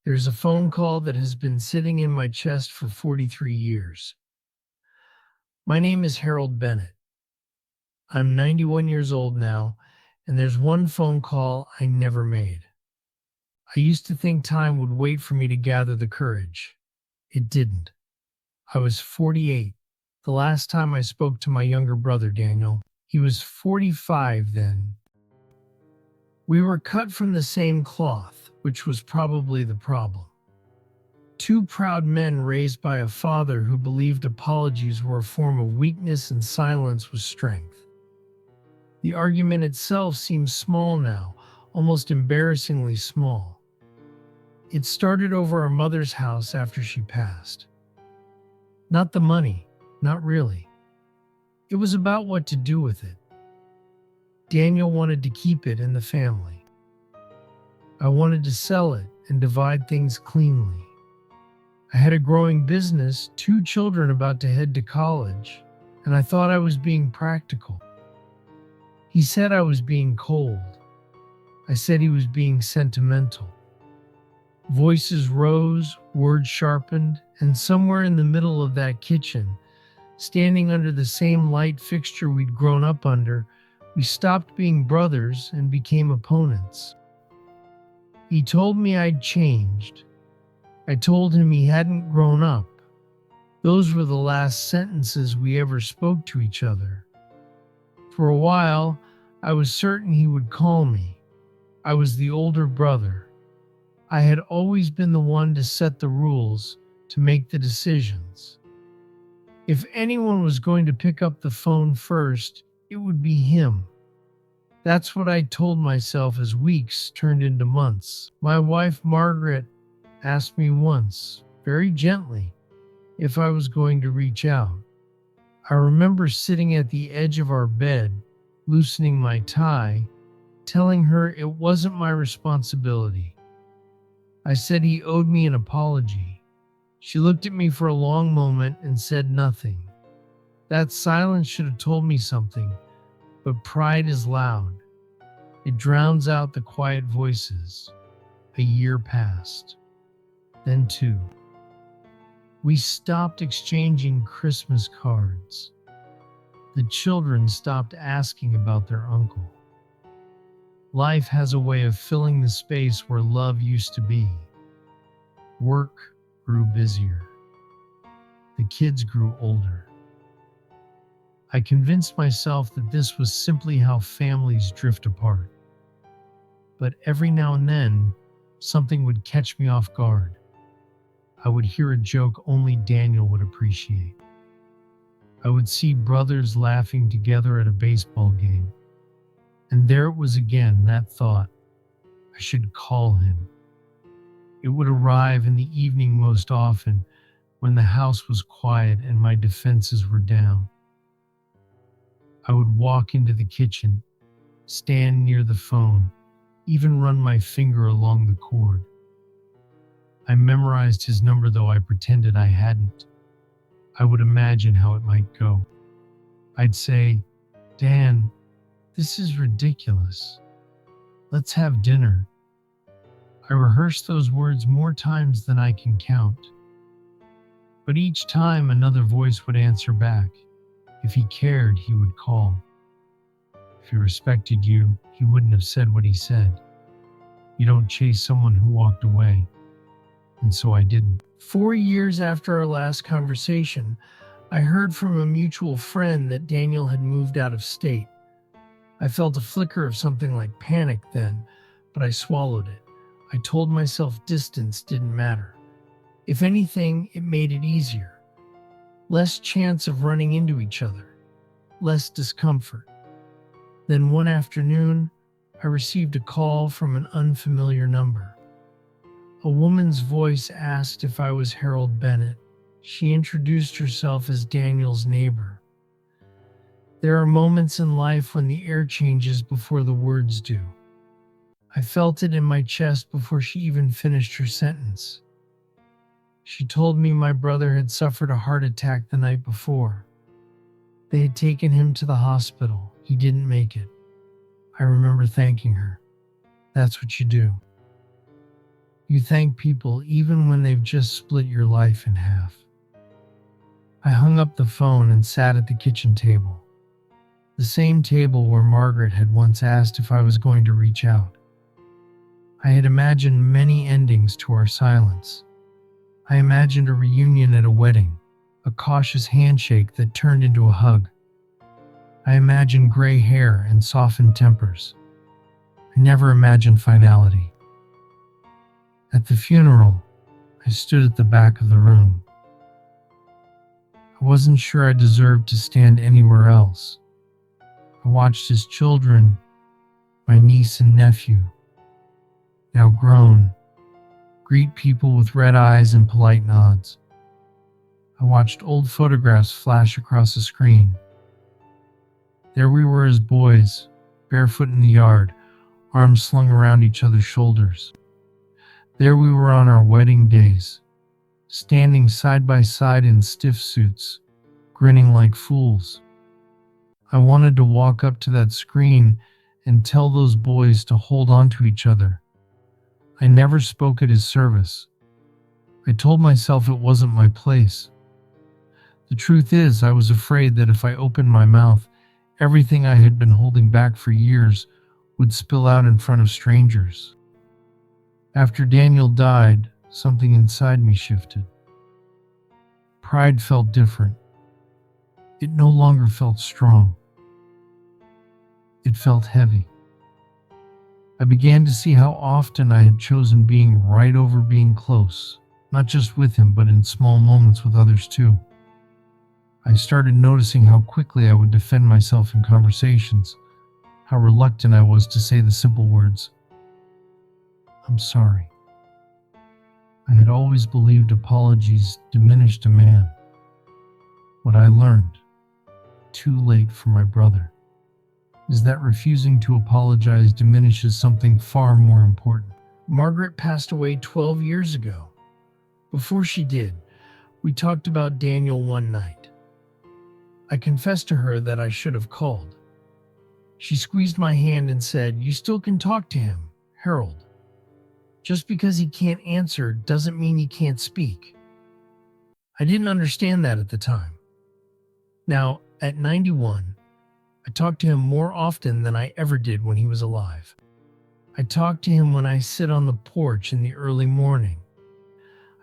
There's a phone call that has been sitting in my chest for 43 years. My name is Harold Bennett. I'm 91 years old now, and there's one phone call I never made. I used to think time would wait for me to gather the courage. It didn't. I was 48 the last time I spoke to my younger brother, Daniel. He was 45 then. We were cut from the same cloth, which was probably the problem. Two proud men raised by a father who believed apologies were a form of weakness and silence was strength. The argument itself seems small now, almost embarrassingly small. It started over our mother's house after she passed. Not the money, not really. It was about what to do with it. Daniel wanted to keep it in the family. I wanted to sell it and divide things cleanly. I had a growing business, two children about to head to college, and I thought I was being practical. He said I was being cold. I said he was being sentimental. Voices rose, words sharpened, and somewhere in the middle of that kitchen, standing under the same light fixture we'd grown up under, we stopped being brothers and became opponents. He told me I'd changed. I told him he hadn't grown up. Those were the last sentences we ever spoke to each other. For a while, I was certain he would call me. I was the older brother. I had always been the one to set the rules, to make the decisions. If anyone was going to pick up the phone first, it would be him. That's what I told myself as weeks turned into months. My wife, Margaret, asked me once, very gently, if I was going to reach out. I remember sitting at the edge of our bed, loosening my tie, telling her it wasn't my responsibility. I said he owed me an apology. She looked at me for a long moment and said nothing. That silence should have told me something, but pride is loud. It drowns out the quiet voices. A year passed. Then two. We stopped exchanging Christmas cards. The children stopped asking about their uncle. Life has a way of filling the space where love used to be. Work grew busier. The kids grew older. I convinced myself that this was simply how families drift apart. But every now and then, something would catch me off guard. I would hear a joke only Daniel would appreciate. I would see brothers laughing together at a baseball game. And there it was again, that thought. I should call him. It would arrive in the evening most often, when the house was quiet and my defenses were down. I would walk into the kitchen, stand near the phone, even run my finger along the cord. I memorized his number, though I pretended I hadn't. I would imagine how it might go. I'd say, "Dan, this is ridiculous. Let's have dinner." I rehearsed those words more times than I can count. But each time another voice would answer back. If he cared, he would call. If he respected you, he wouldn't have said what he said. You don't chase someone who walked away. And so I didn't. 4 years after our last conversation, I heard from a mutual friend that Daniel had moved out of state. I felt a flicker of something like panic then, but I swallowed it. I told myself distance didn't matter. If anything, it made it easier. Less chance of running into each other. Less discomfort. Then one afternoon, I received a call from an unfamiliar number. A woman's voice asked if I was Harold Bennett. She introduced herself as Daniel's neighbor. There are moments in life when the air changes before the words do. I felt it in my chest before she even finished her sentence. She told me my brother had suffered a heart attack the night before. They had taken him to the hospital. He didn't make it. I remember thanking her. That's what you do. You thank people even when they've just split your life in half. I hung up the phone and sat at the kitchen table, the same table where Margaret had once asked if I was going to reach out. I had imagined many endings to our silence. I imagined a reunion at a wedding, a cautious handshake that turned into a hug. I imagined gray hair and softened tempers. I never imagined finality. At the funeral, I stood at the back of the room. I wasn't sure I deserved to stand anywhere else. I watched his children, my niece and nephew, now grown, greet people with red eyes and polite nods. I watched old photographs flash across the screen. There we were as boys, barefoot in the yard, arms slung around each other's shoulders. There we were on our wedding days, standing side by side in stiff suits, grinning like fools. I wanted to walk up to that screen and tell those boys to hold on to each other. I never spoke at his service. I told myself it wasn't my place. The truth is, I was afraid that if I opened my mouth, everything I had been holding back for years would spill out in front of strangers. After Daniel died, something inside me shifted. Pride felt different. It no longer felt strong. It felt heavy. I began to see how often I had chosen being right over being close, not just with him, but in small moments with others too. I started noticing how quickly I would defend myself in conversations, how reluctant I was to say the simple words, "I'm sorry." I had always believed apologies diminished a man. What I learned, too late for my brother, is that refusing to apologize diminishes something far more important. Margaret passed away 12 years ago. Before she did, we talked about Daniel one night. I confessed to her that I should have called. She squeezed my hand and said, "You still can talk to him, Harold. Just because he can't answer doesn't mean he can't speak." I didn't understand that at the time. Now, at 91, I talk to him more often than I ever did when he was alive. I talk to him when I sit on the porch in the early morning.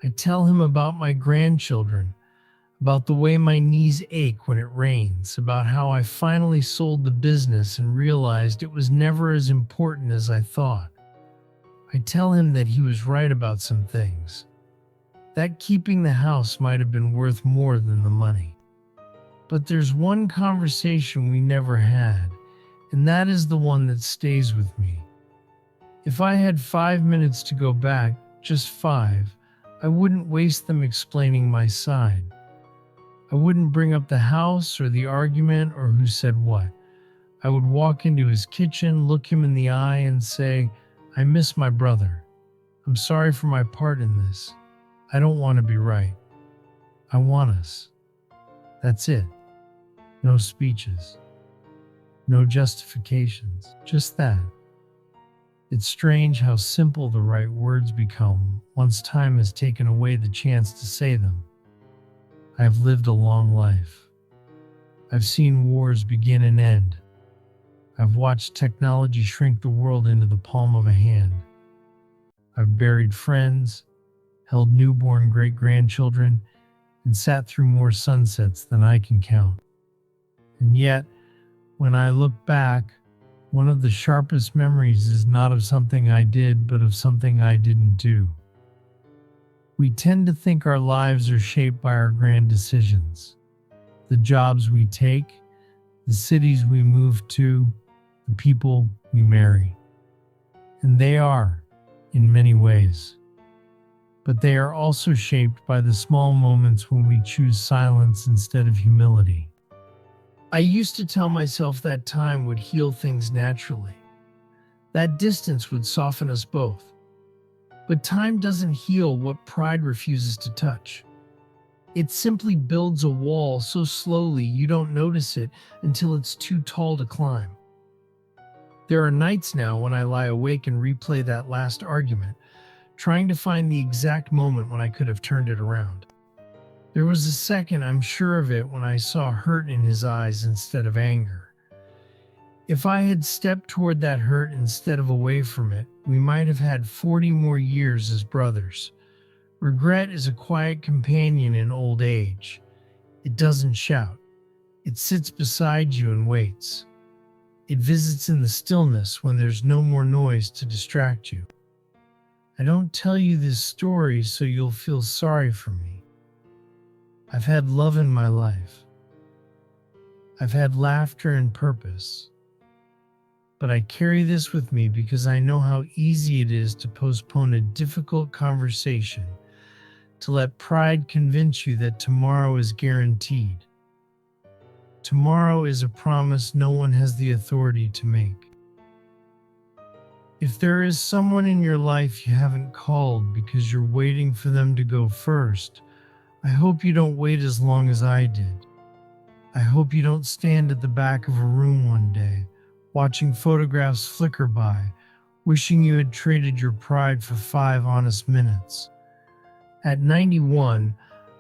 I tell him about my grandchildren, about the way my knees ache when it rains, about how I finally sold the business and realized it was never as important as I thought. I tell him that he was right about some things, that keeping the house might have been worth more than the money. But there's one conversation we never had, and that is the one that stays with me. If I had 5 minutes to go back, just 5, I wouldn't waste them explaining my side. I wouldn't bring up the house or the argument or who said what. I would walk into his kitchen, look him in the eye, and say, "I miss my brother. I'm sorry for my part in this. I don't want to be right. I want us." That's it. No speeches. No justifications. Just that. It's strange how simple the right words become once time has taken away the chance to say them. I have lived a long life. I've seen wars begin and end. I've watched technology shrink the world into the palm of a hand. I've buried friends, held newborn great-grandchildren, and sat through more sunsets than I can count. And yet, when I look back, one of the sharpest memories is not of something I did, but of something I didn't do. We tend to think our lives are shaped by our grand decisions. The jobs we take, the cities we move to, the people we marry. And they are, in many ways. But they are also shaped by the small moments when we choose silence instead of humility. I used to tell myself that time would heal things naturally. That distance would soften us both. But time doesn't heal what pride refuses to touch. It simply builds a wall so slowly you don't notice it until it's too tall to climb. There are nights now when I lie awake and replay that last argument, trying to find the exact moment when I could have turned it around. There was a second, I'm sure of it, when I saw hurt in his eyes instead of anger. If I had stepped toward that hurt instead of away from it, we might have had 40 more years as brothers. Regret is a quiet companion in old age. It doesn't shout. It sits beside you and waits. It visits in the stillness when there's no more noise to distract you. I don't tell you this story so you'll feel sorry for me. I've had love in my life. I've had laughter and purpose. But I carry this with me because I know how easy it is to postpone a difficult conversation, to let pride convince you that tomorrow is guaranteed. Tomorrow is a promise no one has the authority to make. If there is someone in your life you haven't called because you're waiting for them to go first, I hope you don't wait as long as I did. I hope you don't stand at the back of a room one day, watching photographs flicker by, wishing you had traded your pride for 5 honest minutes. At 91,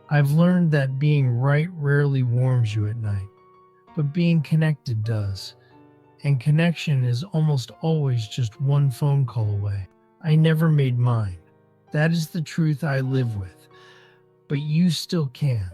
I've learned that being right rarely warms you at night, but being connected does. And connection is almost always just one phone call away. I never made mine. That is the truth I live with. But you still can.